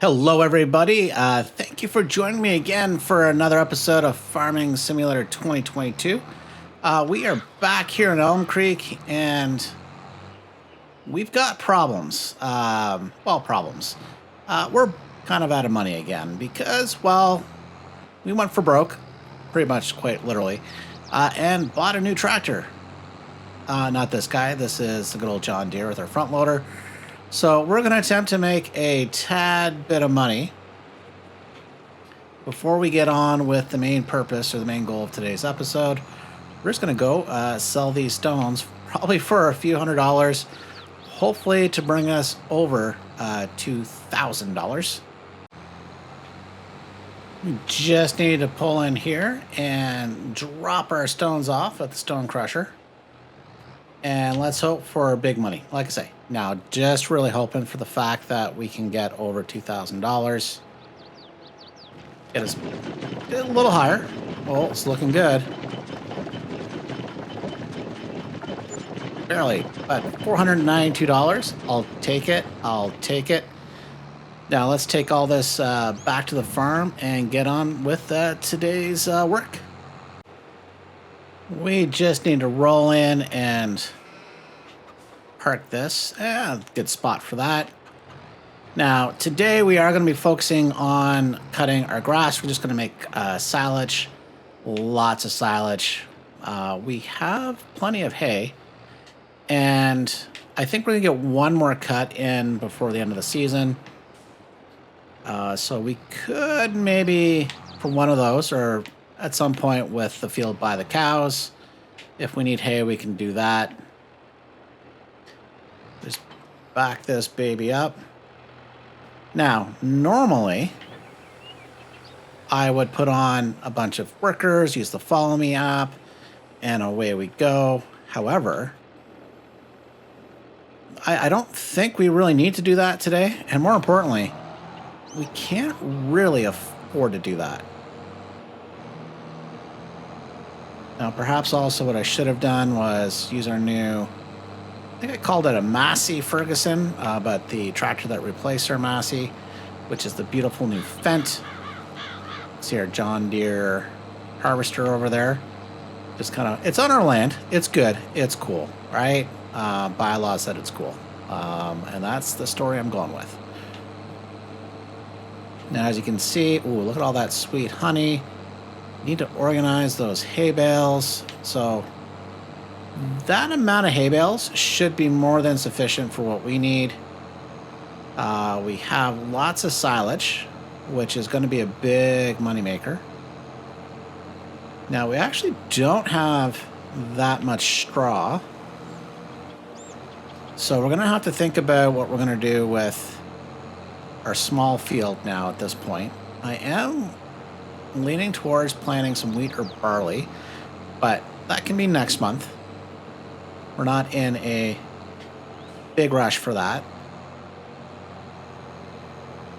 Hello, everybody. Thank you for joining me again for another episode of Farming Simulator 2022. We are back here in Elmcreek, and we've got problems. Problems. We're kind of out of money again because, we went for broke, pretty much quite literally, and bought a new tractor. Not this guy. This is the good old John Deere with our front loader. So we're going to attempt to make a tad bit of money before we get on with the main purpose or the main goal of today's episode. We're just going to go sell these stones, probably for a few $100s, hopefully to bring us over $2,000. We just need to pull in here and drop our stones off at the stone crusher. And let's hope for big money. Like I say, now just really hoping for the fact that we can get over $2,000. Get us a little higher. Oh, it's looking good. Barely, but $492. I'll take it. I'll take it. Now let's take all this back to the farm and get on with today's work. We just need to roll in and park this. Good spot for that. Now, today we are going to be focusing on cutting our grass. We're just going to make silage, lots of silage. We have plenty of hay, and I think we're going to get one more cut in before the end of the season. So we could maybe, for one of those, or at some point with the field by the cows. If we need hay, we can do that. Just back this baby up. Now, normally, I would put on a bunch of workers, use the Follow Me app, and away we go. However, I don't think we really need to do that today. And more importantly, we can't really afford to do that. Now, perhaps also what I should have done was use our new, I think I called it a Massey Ferguson, but the tractor that replaced our Massey, which is the beautiful new Fendt. See our John Deere harvester over there. Just kind of, it's on our land. It's good. It's cool, right? Bylaw said it's cool. And that's the story I'm going with. Now, as you can see, ooh, look at all that sweet honey. Need to organize those hay bales. So that amount of hay bales should be more than sufficient for what we need. We have lots of silage, which is going to be a big moneymaker. Now, we actually don't have that much straw. So we're going to have to think about what we're going to do with our small field now at this point. I am leaning towards planting some wheat or barley, but that can be next month. We're not in a big rush for that.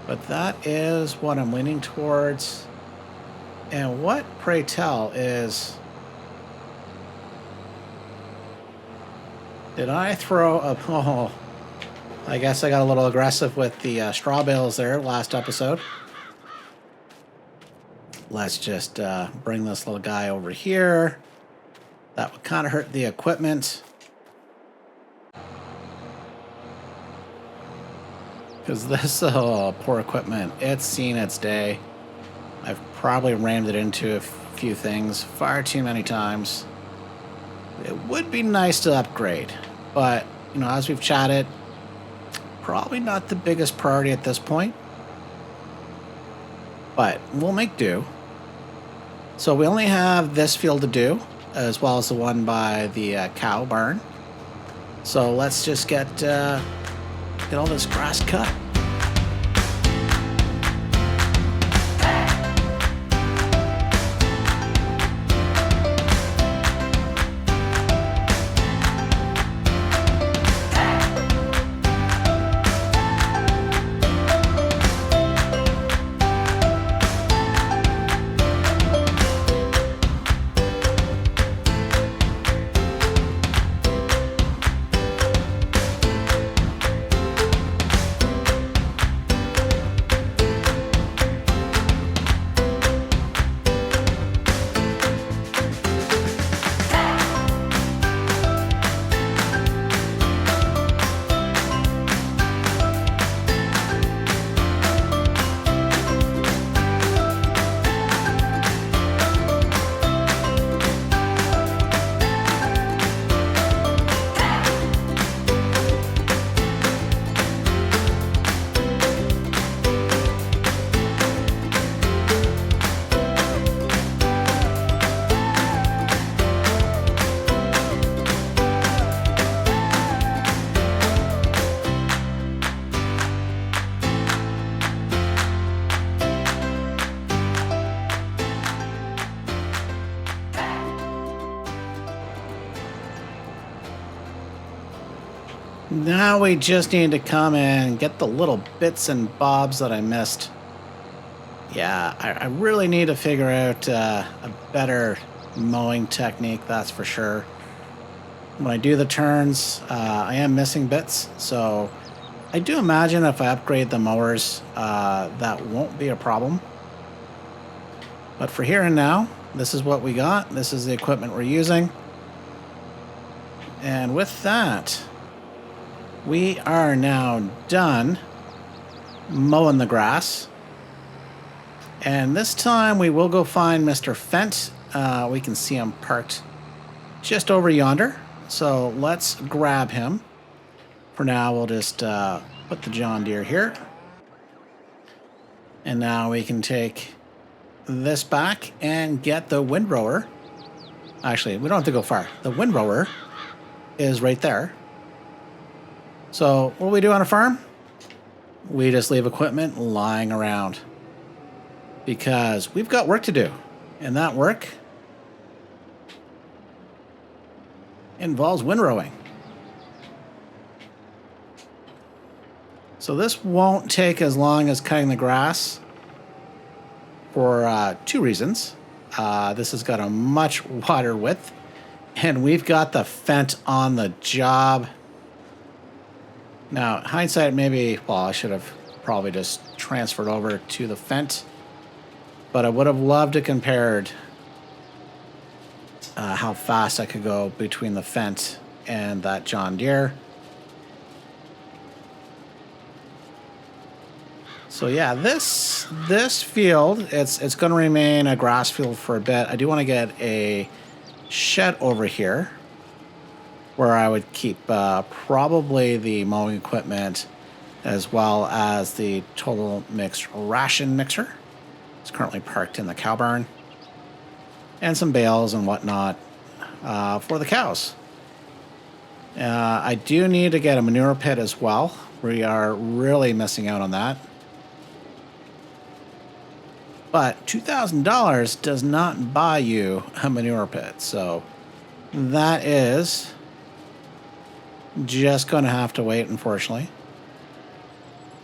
But that is what I'm leaning towards. And what, pray tell, is... Did I throw a... Oh, I guess I got a little aggressive with the straw bales there last episode. Let's just bring this little guy over here. That would kind of hurt the equipment. Because this, poor equipment, it's seen its day. I've probably rammed it into a few things far too many times. It would be nice to upgrade. But, as we've chatted, probably not the biggest priority at this point. But we'll make do. So we only have this field to do, as well as the one by the cow barn. So let's just get all this grass cut. Now we just need to come and get the little bits and bobs that I missed. Yeah, I really need to figure out a better mowing technique, that's for sure. When I do the turns, I am missing bits, so I do imagine if I upgrade the mowers, that won't be a problem. But for here and now, this is what we got. This is the equipment we're using. And with that, we are now done mowing the grass. And this time we will go find Mr. Fent. We can see him parked just over yonder. So let's grab him. For now, we'll just put the John Deere here. And now we can take this back and get the windrower. Actually, we don't have to go far. The windrower is right there. So what do we do on a farm? We just leave equipment lying around because we've got work to do. And that work involves windrowing. So this won't take as long as cutting the grass for two reasons. This has got a much wider width, and we've got the Fent on the job. Now, hindsight, maybe, well, I should have probably just transferred over to the Fent, but I would have loved to compared how fast I could go between the Fent and that John Deere. So yeah, this field, it's going to remain a grass field for a bit. I do want to get a shed over here where I would keep probably the mowing equipment as well as the total mixed ration mixer. It's currently parked in the cow barn. And some bales and whatnot for the cows. I do need to get a manure pit as well. We are really missing out on that. But $2,000 does not buy you a manure pit. So that is just going to have to wait, unfortunately.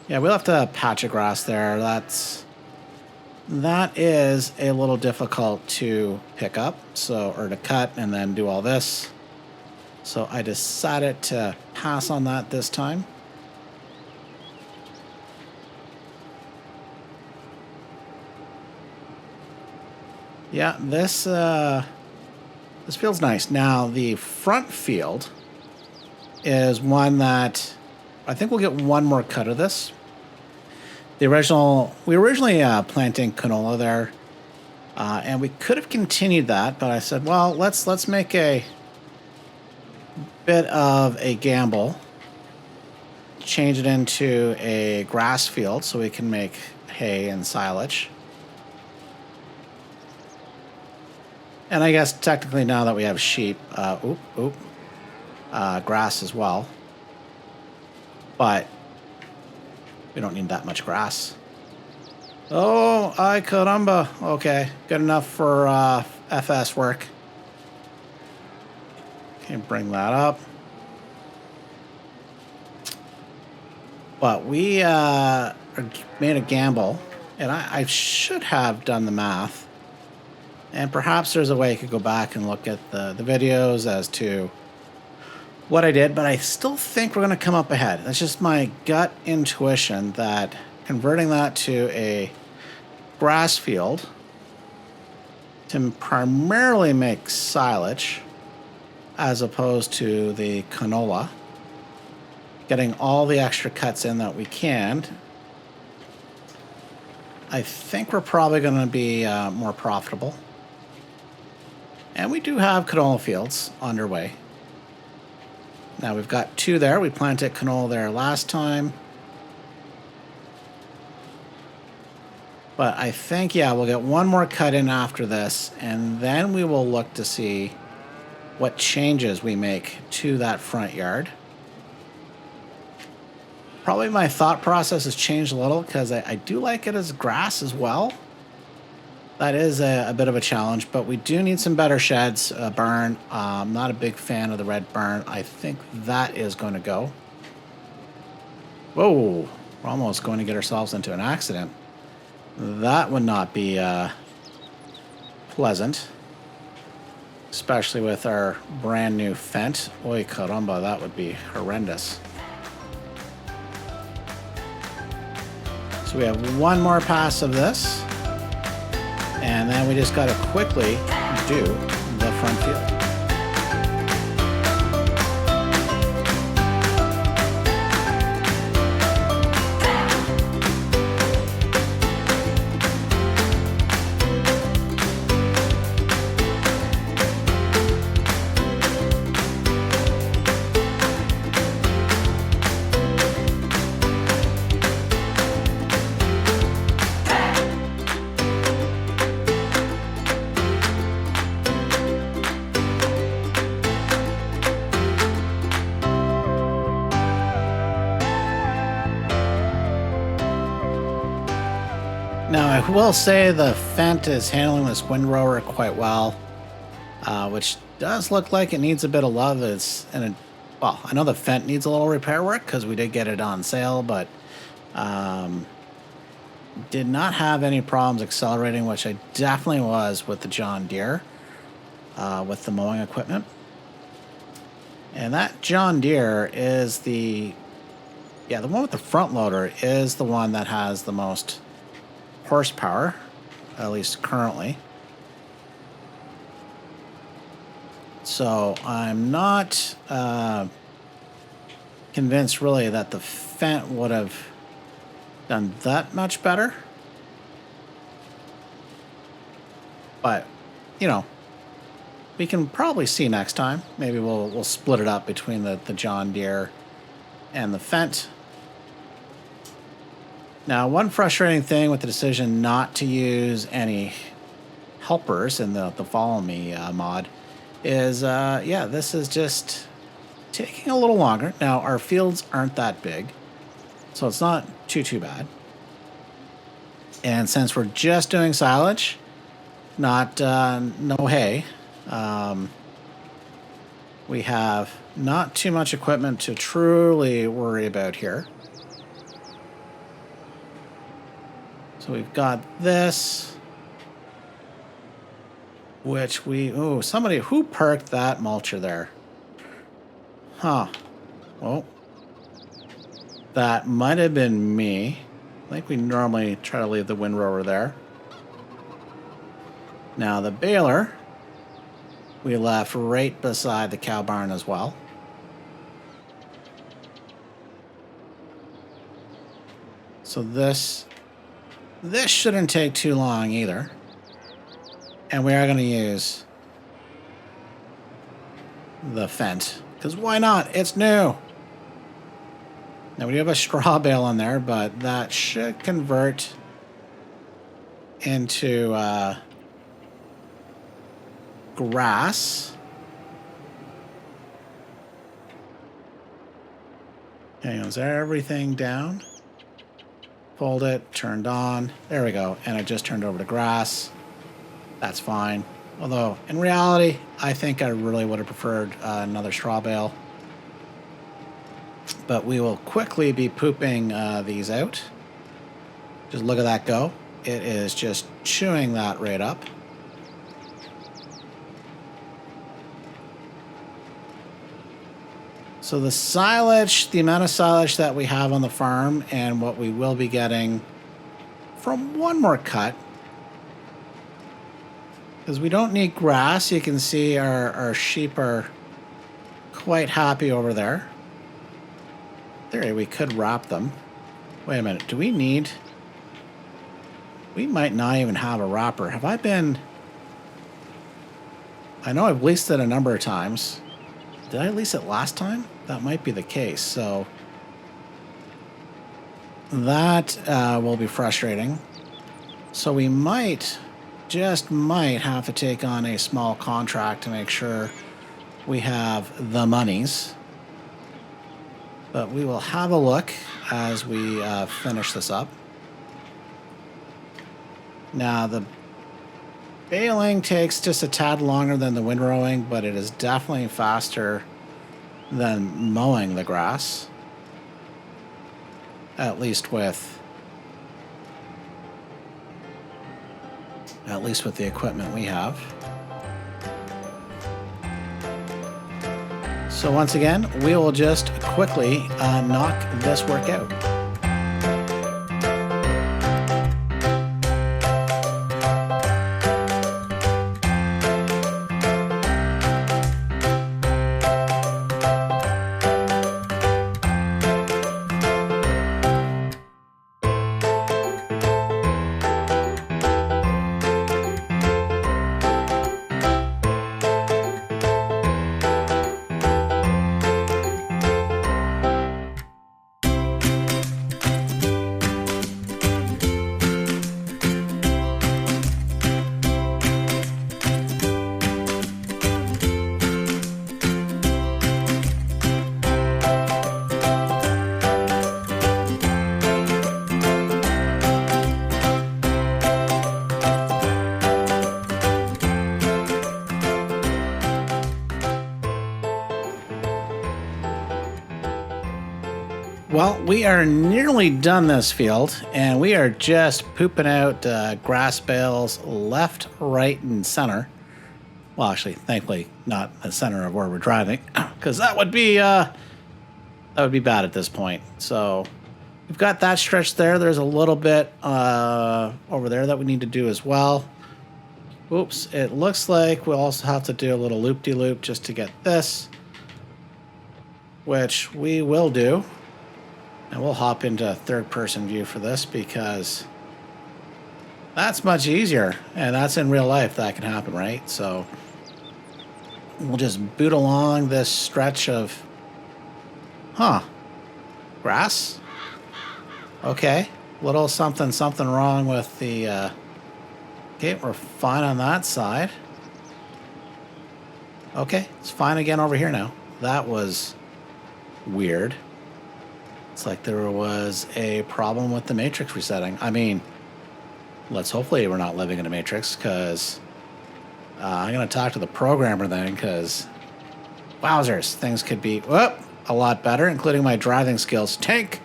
Yeah, we'll have to patch a grass there. That is a little difficult to pick up, or to cut and then do all this. So I decided to pass on that this time. Yeah, this feels nice. Now the front field is one that I think we'll get one more cut of this. We were originally planting canola there, and we could have continued that, but I said, well, let's make a bit of a gamble, change it into a grass field so we can make hay and silage. And I guess technically now that we have sheep, grass as well. But we don't need that much grass. Oh, ay caramba. Okay, good enough for FS work. Okay, bring that up. But we made a gamble, and I should have done the math. And perhaps there's a way I could go back and look at the videos as to what I did, but I still think we're going to come up ahead. That's just my gut intuition that converting that to a grass field to primarily make silage as opposed to the canola, getting all the extra cuts in that we can, I think we're probably going to be more profitable. And we do have canola fields underway. Now we've got two there. We planted canola there last time. But I think, yeah, we'll get one more cut in after this, and then we will look to see what changes we make to that front yard. Probably my thought process has changed a little because I do like it as grass as well. That is a bit of a challenge, but we do need some better sheds. Barn, I'm not a big fan of the red barn. I think that is going to go. Whoa, we're almost going to get ourselves into an accident. That would not be pleasant. Especially with our brand new Fent. Oy caramba, that would be horrendous. So we have one more pass of this. And then we just got to quickly do the front field. Now, I will say the Fent is handling this windrower quite well, which does look like it needs a bit of love. Well, I know the Fent needs a little repair work because we did get it on sale, but did not have any problems accelerating, which I definitely was with the John Deere, with the mowing equipment. And that John Deere is the one with the front loader is the one that has the most horsepower, at least currently. So I'm not convinced really that the Fent would have done that much better. But, you know, we can probably see next time. Maybe we'll split it up between the John Deere and the Fent. Now, one frustrating thing with the decision not to use any helpers in the Follow Me mod is, this is just taking a little longer. Now, our fields aren't that big, so it's not too bad. And since we're just doing silage, not no hay, we have not too much equipment to truly worry about here. So we've got this, which somebody who parked that mulcher there. Huh. Well, that might have been me. I think we normally try to leave the windrower there. Now the baler, we left right beside the cow barn as well. So this shouldn't take too long either. And we are going to use the Fent, because why not? It's new. Now we do have a straw bale on there, but that should convert into grass. Hang on, is everything down? Pulled it, turned on. There we go. And it just turned over to grass. That's fine. Although, in reality, I think I really would have preferred another straw bale. But we will quickly be pooping these out. Just look at that go. It is just chewing that right up. So the silage, the amount of silage that we have on the farm and what we will be getting from one more cut, because we don't need grass. You can see our sheep are quite happy over there. There, we could wrap them. Wait a minute, we might not even have a wrapper. Have I been... I know I've leased it a number of times. Did I lease it last time? That might be the case, so that will be frustrating. So we just might have to take on a small contract to make sure we have the monies. But we will have a look as we finish this up. Now, the baling takes just a tad longer than the windrowing, but it is definitely faster than mowing the grass. At least with the equipment we have. So once again, we will just quickly knock this work out. Well, we are nearly done this field, and we are just pooping out grass bales left, right, and center. Well, actually, thankfully, not the center of where we're driving, because that would be bad at this point. So we've got that stretch there. There's a little bit over there that we need to do as well. Oops, it looks like we'll also have to do a little loop-de-loop just to get this, which we will do. And we'll hop into third-person view for this because that's much easier. And that's in real life. That can happen, right? So we'll just boot along this stretch of... grass? Okay. Little something wrong with the... Okay, we're fine on that side. Okay, it's fine again over here now. That was weird. It's like there was a problem with the matrix resetting. I mean, hopefully we're not living in a matrix, because I'm going to talk to the programmer then, because wowzers, things could be a lot better, including my driving skills. Tank,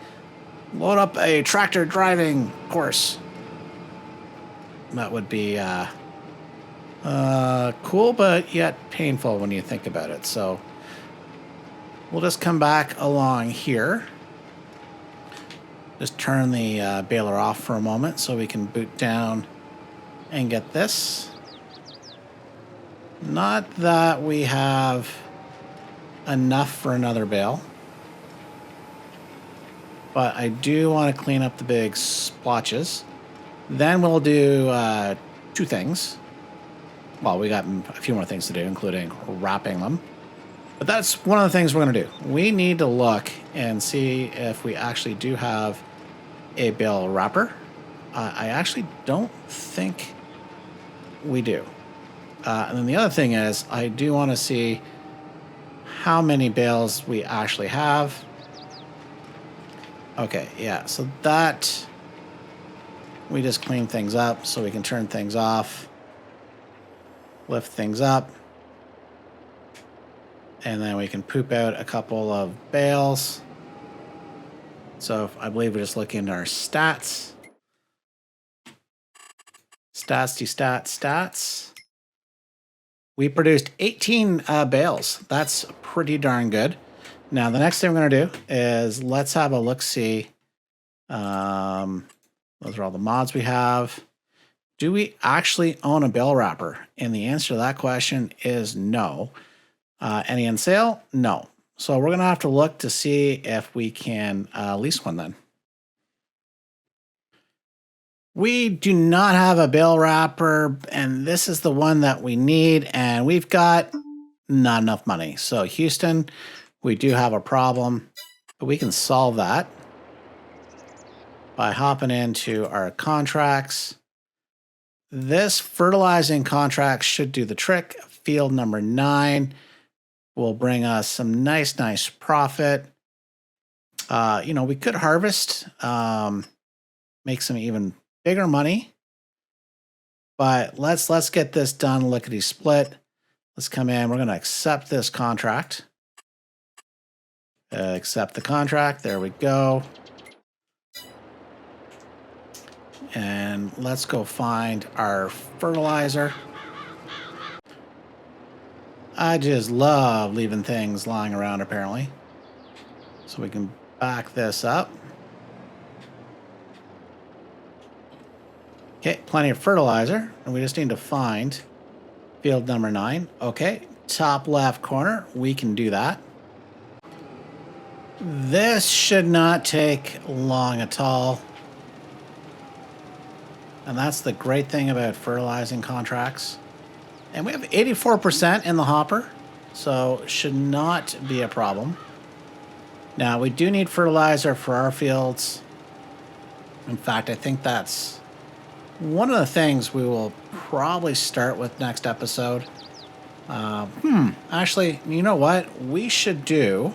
load up a tractor driving course. That would be cool, but yet painful when you think about it. So we'll just come back along here. Just turn the baler off for a moment so we can boot down and get this. Not that we have enough for another bale, but I do want to clean up the big splotches. Then we'll do two things. Well, we got a few more things to do, including wrapping them. But that's one of the things we're going to do. We need to look and see if we actually do have a bale wrapper. I actually don't think we do. And then the other thing is, I do want to see how many bales we actually have. Okay, yeah, so that... We just clean things up so we can turn things off, lift things up, and then we can poop out a couple of bales. So I believe we're just looking at our stats. Stats. We produced 18 bales. That's pretty darn good. Now, the next thing we're going to do is let's have a look-see. Those are all the mods we have. Do we actually own a bale wrapper? And the answer to that question is no. Any on sale? No. So we're going to have to look to see if we can lease one then. We do not have a bale wrapper, and this is the one that we need, and we've got not enough money. So Houston, we do have a problem, but we can solve that by hopping into our contracts. This fertilizing contract should do the trick. Field number 9 will bring us some nice profit. We could harvest, make some even bigger money. But let's get this done lickety split. Let's come in. We're going to accept this contract. Accept the contract. There we go. And let's go find our fertilizer. I just love leaving things lying around, apparently. So we can back this up. Okay, plenty of fertilizer. And we just need to find field number 9. Okay, top left corner. We can do that. This should not take long at all. And that's the great thing about fertilizing contracts. And we have 84% in the hopper, so should not be a problem. Now, we do need fertilizer for our fields. In fact, I think that's one of the things we will probably start with next episode. Actually, you know what? We should do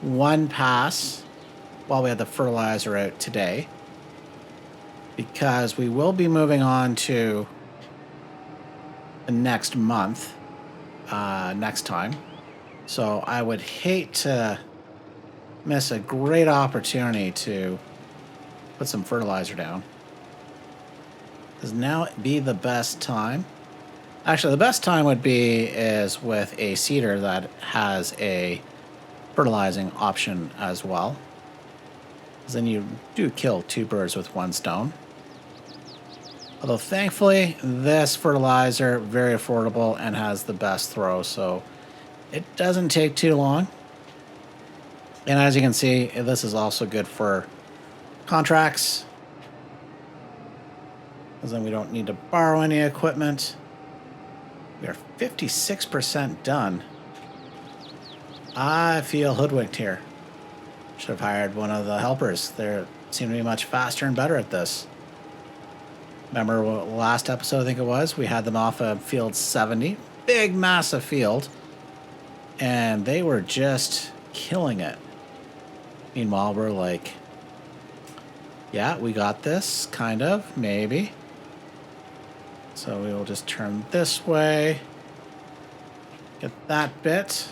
one pass while we have the fertilizer out today, because we will be moving on to the next month next time. So I would hate to miss a great opportunity to put some fertilizer down. Does now be the best time? Actually, the best time would be is with a seeder that has a fertilizing option as well. Because then you do kill 2 birds with 1 stone. Although thankfully, this fertilizer, very affordable and has the best throw, so it doesn't take too long. And as you can see, this is also good for contracts, because then we don't need to borrow any equipment. We are 56% done. I feel hoodwinked here. Should have hired one of the helpers. They seem to be much faster and better at this. Remember last episode, I think it was, we had them off of field 70. Big, massive field. And they were just killing it. Meanwhile, we're like, yeah, we got this, kind of, maybe. So we will just turn this way. Get that bit.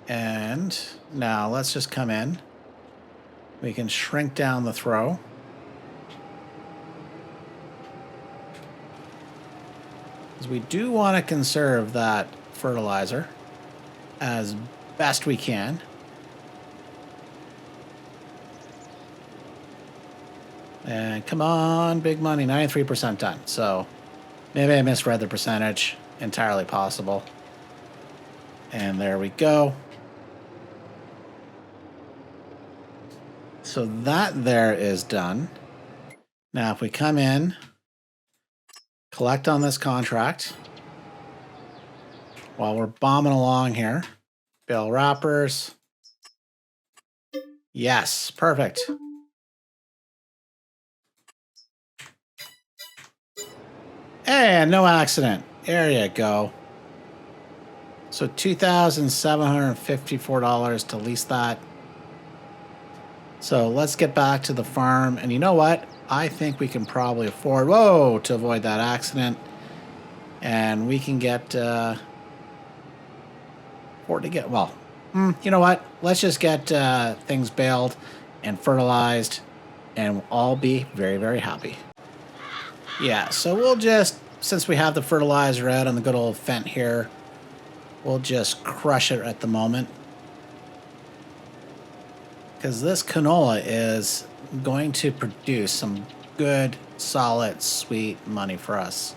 And now let's just come in. We can shrink down the throw. Because we do want to conserve that fertilizer as best we can. And come on, big money, 93% done. So maybe I misread the percentage. Entirely possible. And there we go. So that there is done. Now if we come in, collect on this contract while we're bombing along here. Bale wrappers. Yes, perfect. And no accident. There you go. So $2,754 to lease that. So let's get back to the farm. And you know what? I think we can probably afford, to avoid that accident. And we can get, you know what? Let's just get things baled and fertilized, and we'll all be very, very happy. Yeah, so we'll just, since we have the fertilizer out on the good old Fent here, we'll just crush it at the moment. Because this canola is going to produce some good, solid, sweet money for us.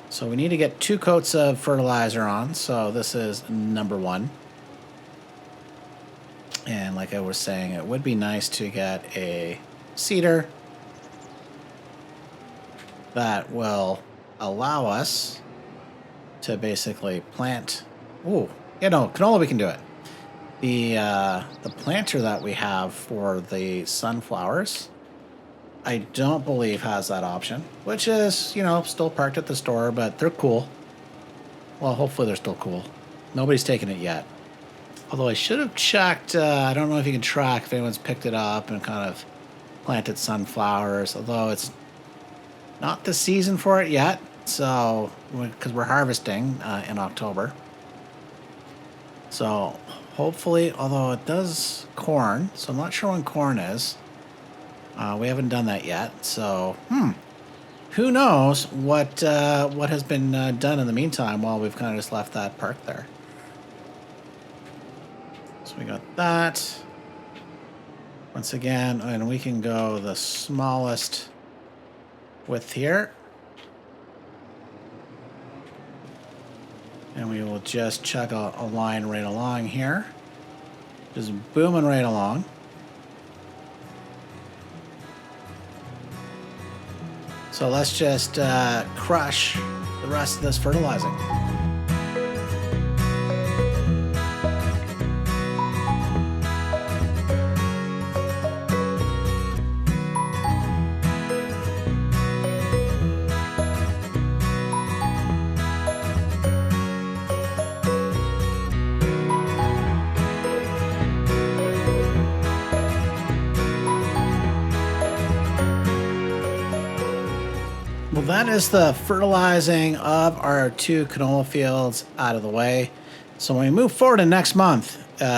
So we need to get 2 coats of fertilizer on. So this is number 1. And like I was saying, it would be nice to get a seeder that will allow us to basically plant. Canola, we can do it. The planter that we have for the sunflowers, I don't believe has that option, which is, still parked at the store, but they're cool. Well, hopefully they're still cool. Nobody's taken it yet. Although I should have checked, I don't know if you can track if anyone's picked it up and kind of planted sunflowers, although it's not the season for it yet, so because we're harvesting in October. So Hopefully, although it does corn, so I'm not sure when corn is. We haven't done that yet, so who knows what has been done in the meantime while we've kind of just left that park there. So we got that. Once again, and we can go the smallest width here. And we will just chug a line right along here. Just booming right along. So let's just crush the rest of this fertilizing. Well, that is the fertilizing of our 2 canola fields out of the way. So when we move forward to next month,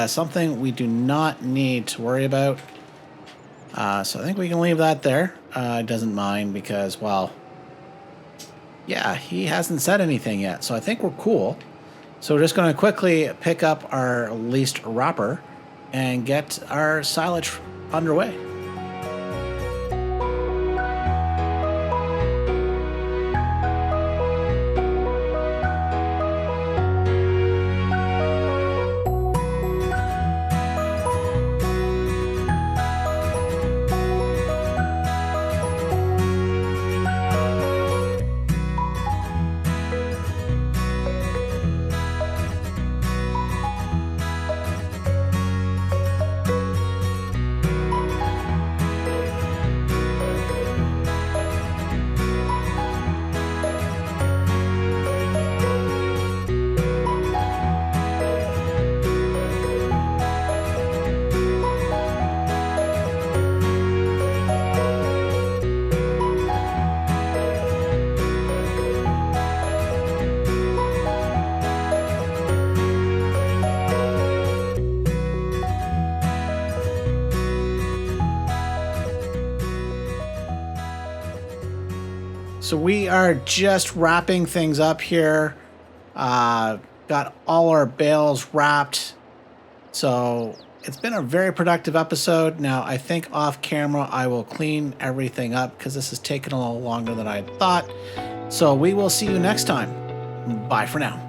something we do not need to worry about. So I think we can leave that there. Doesn't mind because, well, yeah, he hasn't said anything yet. So I think we're cool. So we're just going to quickly pick up our least wrapper and get our silage underway. So we are just wrapping things up here. Got all our bales wrapped. So it's been a very productive episode. Now, I think off camera, I will clean everything up because this has taken a little longer than I thought. So we will see you next time. Bye for now.